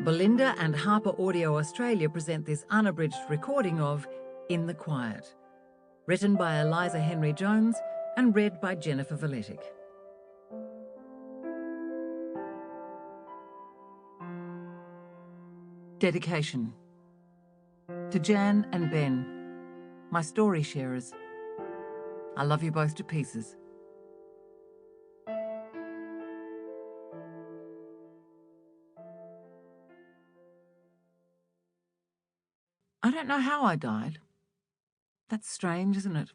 Belinda and HarperAudio Australia present this unabridged recording of In the Quiet, written by Eliza Henry Jones and read by Jennifer Vuletic. Dedication. To Jan and Ben, my story sharers. I love you both to pieces. I don't know how I died. That's strange, isn't it?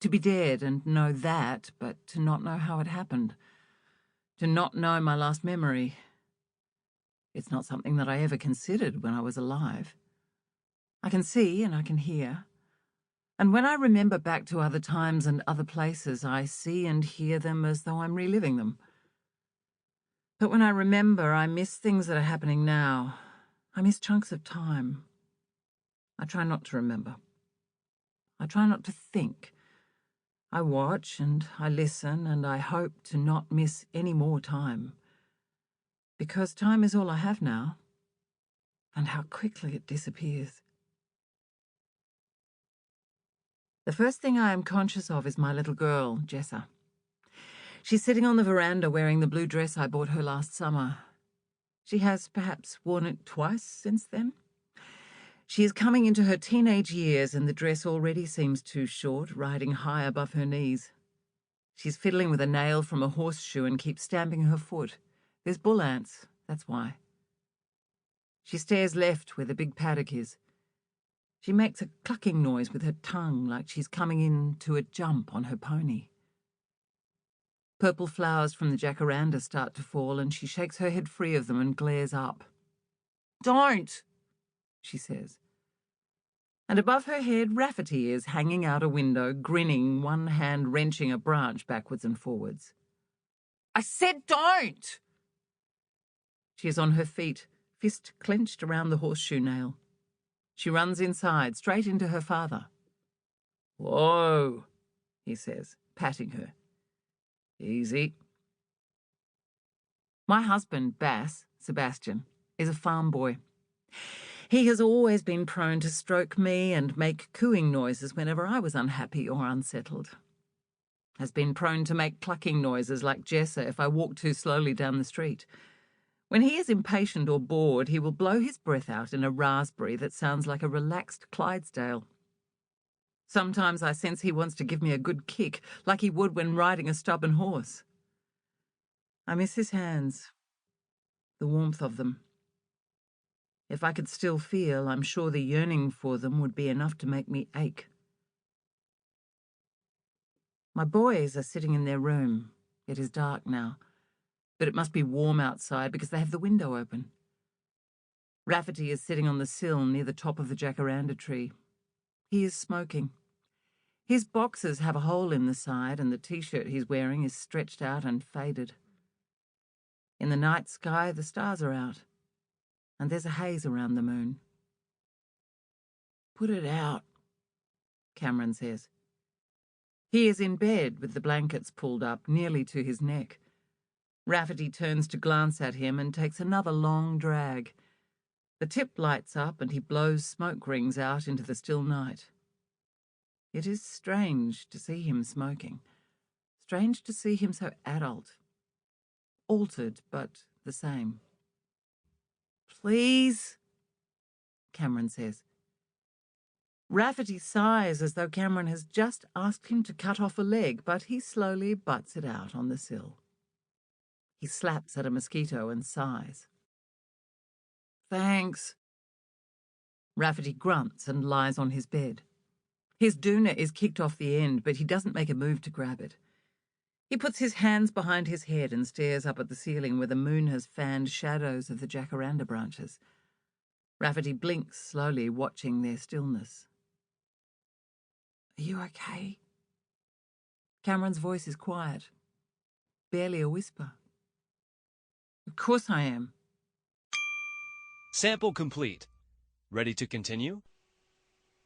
To be dead and know that, but to not know how it happened. To not know my last memory. It's not something that I ever considered when I was alive. I can see and I can hear. And when I remember back to other times and other places, I see and hear them as though I'm reliving them. But when I remember, I miss things that are happening now. I miss chunks of time. I try not to remember. I try not to think. I watch and I listen and I hope to not miss any more time. Because time is all I have now. And how quickly it disappears. The first thing I am conscious of is my little girl, Jessa. She's sitting on the veranda wearing the blue dress I bought her last summer. She has perhaps worn it twice since then. She is coming into her teenage years and the dress already seems too short, riding high above her knees. She's fiddling with a nail from a horseshoe and keeps stamping her foot. There's bull ants, that's why. She stares left where the big paddock is. She makes a clucking noise with her tongue like she's coming in to a jump on her pony. Purple flowers from the jacaranda start to fall and she shakes her head free of them and glares up. "Don't!" she says. And above her head, Rafferty is hanging out a window, grinning, one hand wrenching a branch backwards and forwards. "I said don't!" She is on her feet, fist clenched around the horseshoe nail. She runs inside, straight into her father. "Whoa," he says, patting her. "Easy." My husband, Bass, Sebastian, is a farm boy. He has always been prone to stroke me and make cooing noises whenever I was unhappy or unsettled. Has been prone to make clucking noises like Jessa if I walk too slowly down the street. When he is impatient or bored, he will blow his breath out in a raspberry that sounds like a relaxed Clydesdale. Sometimes I sense he wants to give me a good kick, like he would when riding a stubborn horse. I miss his hands, the warmth of them. If I could still feel, I'm sure the yearning for them would be enough to make me ache. My boys are sitting in their room. It is dark now, but it must be warm outside because they have the window open. Rafferty is sitting on the sill near the top of the jacaranda tree. He is smoking. His boxers have a hole in the side and the t-shirt he's wearing is stretched out and faded. In the night sky, the stars are out. And there's a haze around the moon. "Put it out," Cameron says. He is in bed with the blankets pulled up nearly to his neck. Rafferty turns to glance at him and takes another long drag. The tip lights up and he blows smoke rings out into the still night. It is strange to see him smoking. Strange to see him so adult. Altered, but the same. "Please," Cameron says. Rafferty sighs as though Cameron has just asked him to cut off a leg, but he slowly butts it out on the sill. He slaps at a mosquito and sighs. "Thanks." Rafferty grunts and lies on his bed. His doona is kicked off the end, but he doesn't make a move to grab it. He puts his hands behind his head and stares up at the ceiling where the moon has fanned shadows of the jacaranda branches. Rafferty blinks slowly, watching their stillness. "Are you okay?" Cameron's voice is quiet, barely a whisper. "Of course I am." Sample complete. Ready to continue?